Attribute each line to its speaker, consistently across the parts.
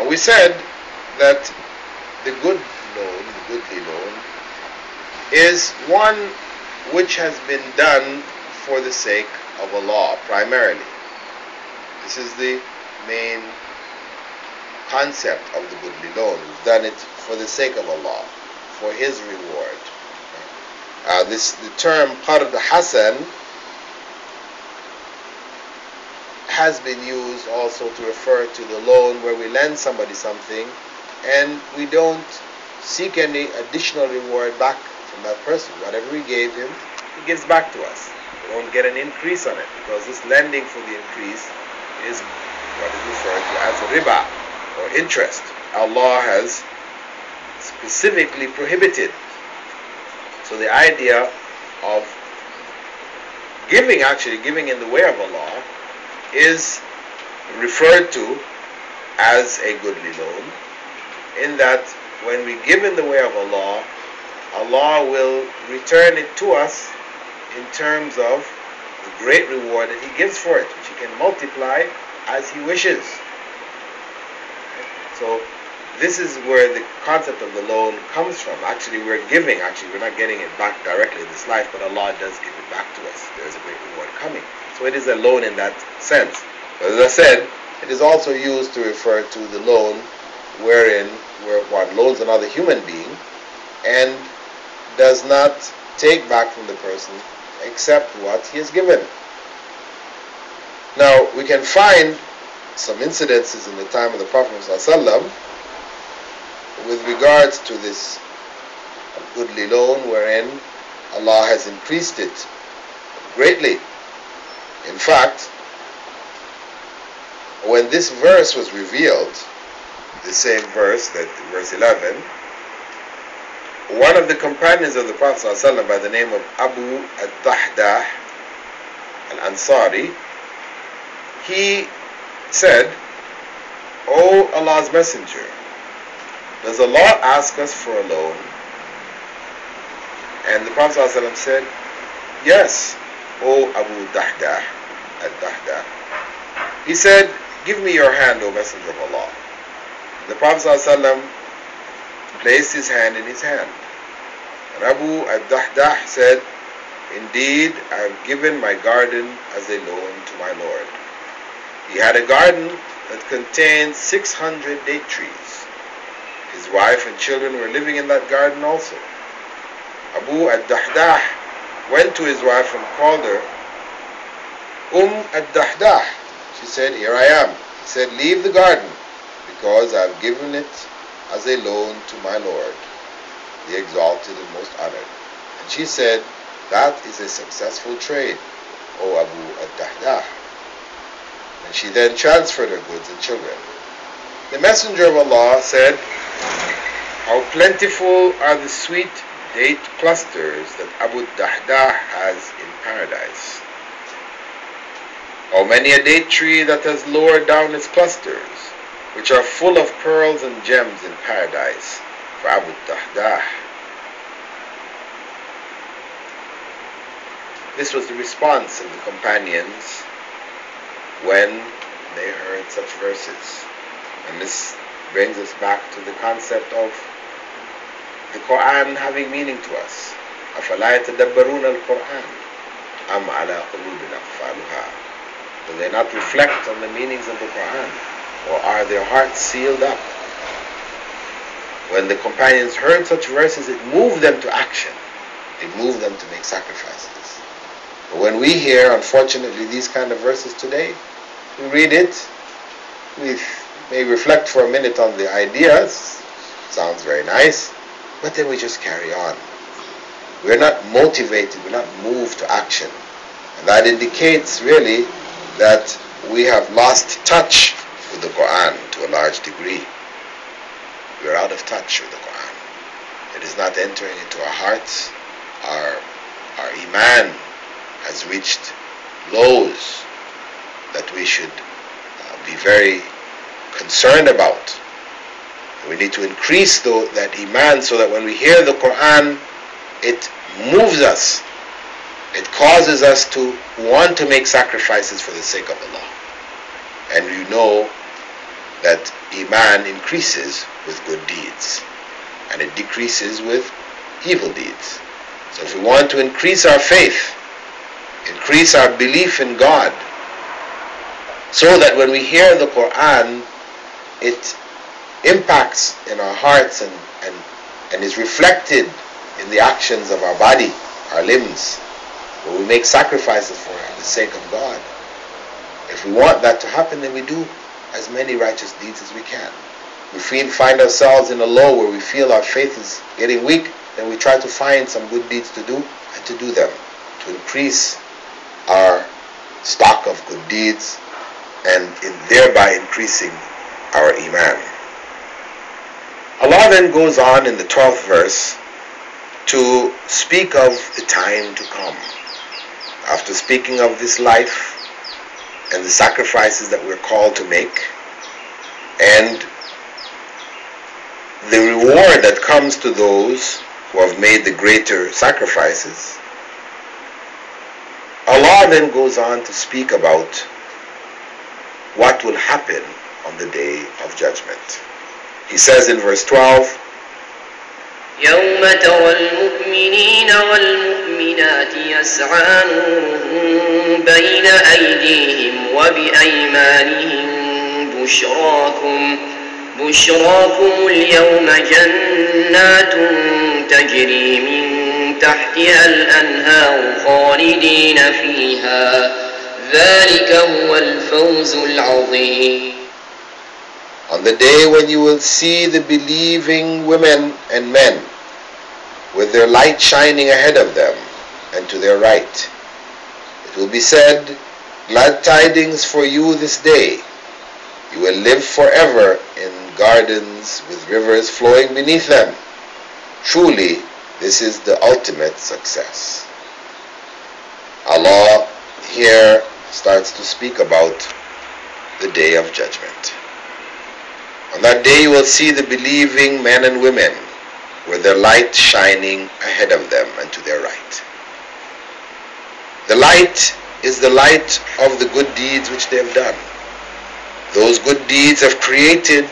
Speaker 1: We said that the good loan, the goodly loan, is one which has been done for the sake of Allah primarily. This is the main concept of the goodly loan. We've done it for the sake of Allah, for His reward. The term Qard Hasan has been used also to refer to the loan where we lend somebody something and we don't seek any additional reward back from that person. Whatever we gave him, he gives back to us. We don't get an increase on it, because this lending for the increase is what is referred to as riba, or interest. Allah has specifically prohibited. So the idea of giving, actually giving in the way of Allah, is referred to as a goodly loan, in that when we give in the way of Allah, Allah will return it to us in terms of the great reward that He gives for it, which He can multiply as He wishes. So this is where the concept of the loan comes from. Actually, we're giving. Actually, we're not getting it back directly in this life, but Allah does give it back to us. There's a great reward coming. So it is a loan in that sense. But as I said, it is also used to refer to the loan where one loans another human being and does not take back from the person except what he has given. Now, we can find some incidences in the time of the Prophet ﷺ with regards to this goodly loan, wherein Allah has increased it greatly. In fact, when this verse was revealed, the same verse, that verse 11, one of the companions of the Prophet ﷺ by the name of Abu al-Dahdah al-Ansari, he said, "O Allah's Messenger, does Allah ask us for a loan?" And the Prophet ﷺ said, "Yes, O Abu Dahdah al-Dahdah." He said, "Give me your hand, O Messenger of Allah." The Prophet ﷺ placed his hand in his hand. And Abu al-Dahdah said, "Indeed, I have given my garden as a loan to my Lord." He had a garden that contained 600 date trees. His wife and children were living in that garden also. Abu al-Dahdah went to his wife and called her, al-Dahdah. She said, "Here I am." He said, "Leave the garden, because I have given it as a loan to my Lord, the exalted and most honored." And she said, "That is a successful trade, O Abu al-Dahdah." And she then transferred her goods and children. The Messenger of Allah said, "How plentiful are the sweet date clusters that Abu Dahdah has in paradise. How many a date tree that has lowered down its clusters, which are full of pearls and gems in paradise for Abu Dahdah." This was the response of the companions when they heard such verses. And this brings us back to the concept of the Quran having meaning to us. أَفَلَا يَتَدَبَّرُونَ الْقُرْآنَ أَمْ عَلَى قُلُوبٍ أَقْفَالُهَا. Do they not reflect on the meanings of the Quran, or are their hearts sealed up? When the companions heard such verses, it moved them to action. It moved them to make sacrifices. But when we hear, unfortunately, these kind of verses today, we read it, we may reflect for a minute on the ideas, sounds very nice, but then we just carry on. We're not motivated, we're not moved to action. And that indicates really that we have lost touch with the Quran to a large degree. We're out of touch with the Quran. It is not entering into our hearts. Our iman has reached lows that we should be very concerned about. We need to increase that iman so that when we hear the Quran, it moves us. It causes us to want to make sacrifices for the sake of Allah. And you know that Iman increases with good deeds and it decreases with evil deeds. So if we want to increase our faith, increase our belief in God, so that when we hear the Quran, it impacts in our hearts and is reflected in the actions of our body, our limbs, where we make sacrifices for the sake of God. If we want that to happen, then we do as many righteous deeds as we can. If we find ourselves in a low where we feel our faith is getting weak, then we try to find some good deeds to do and to do them, to increase our stock of good deeds and thereby increasing our Iman. Allah then goes on in the 12th verse to speak of the time to come. After speaking of this life and the sacrifices that we're called to make and the reward that comes to those who have made the greater sacrifices, Allah then goes on to speak about what will happen on the day of judgment. He says in verse 12,
Speaker 2: يوم ترى المؤمنين والمؤمنات يسعى نورهم بين أيديهم وبأيمانهم بشراكم اليوم جنات تجري من تحتها الأنهار خالدين فيها ذلك هو الفوز العظيم.
Speaker 1: On the day when you will see the believing women and men with their light shining ahead of them and to their right, it will be said, glad tidings for you this day. You will live forever in gardens with rivers flowing beneath them. Truly, this is the ultimate success. Allah here starts to speak about the day of judgment. On that day you will see the believing men and women with their light shining ahead of them and to their right. The light is the light of the good deeds which they have done. Those good deeds have created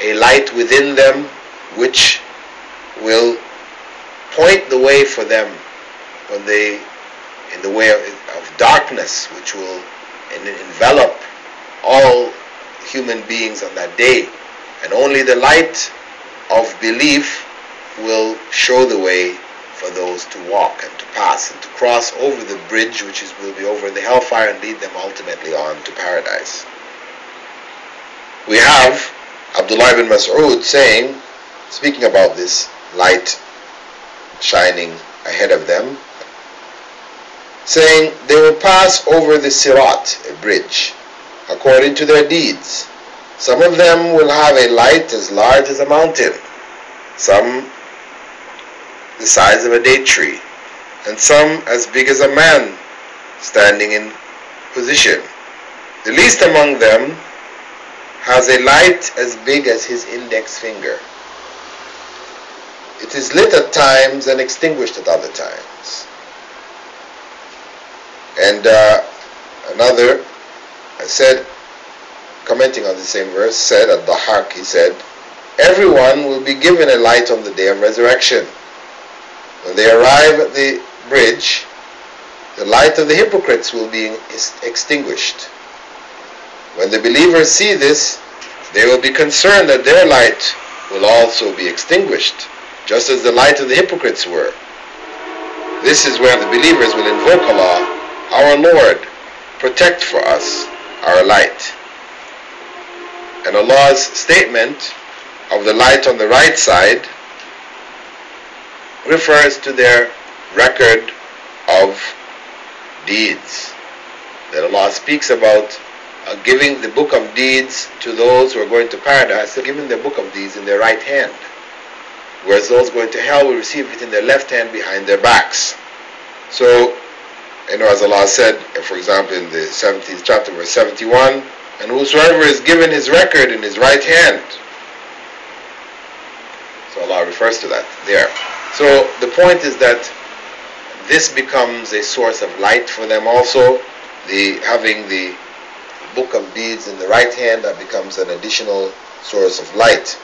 Speaker 1: a light within them which will point the way for them when they in the way of darkness, which will envelop all human beings on that day, and only the light of belief will show the way for those to walk and to pass and to cross over the bridge which will be over the hellfire and lead them ultimately on to paradise. We have Abdullah ibn Mas'ud saying, speaking about this light shining ahead of them, saying, they will pass over the Sirat, a bridge, according to their deeds. Some of them will have a light as large as a mountain, some the size of a date tree, and some as big as a man standing in position. The least among them has a light as big as his index finger. It is lit at times and extinguished at other times. And another said, commenting on the same verse, said, Ad-Dahhak, he said, everyone will be given a light on the day of resurrection. When they arrive at the bridge, the light of the hypocrites will be extinguished. When the believers see this, they will be concerned that their light will also be extinguished, just as the light of the hypocrites were. This is where the believers will invoke Allah, our Lord, protect for us our light. And Allah's statement of the light on the right side refers to their record of deeds. That Allah speaks about giving the book of deeds to those who are going to paradise, giving the book of deeds in their right hand, whereas those going to hell will receive it in their left hand behind their backs. So, as Allah said, for example, in the 17th chapter, verse 71, and whosoever is given his record in his right hand. So Allah refers to that there. So the point is that this becomes a source of light for them also, having the book of deeds in the right hand, that becomes an additional source of light.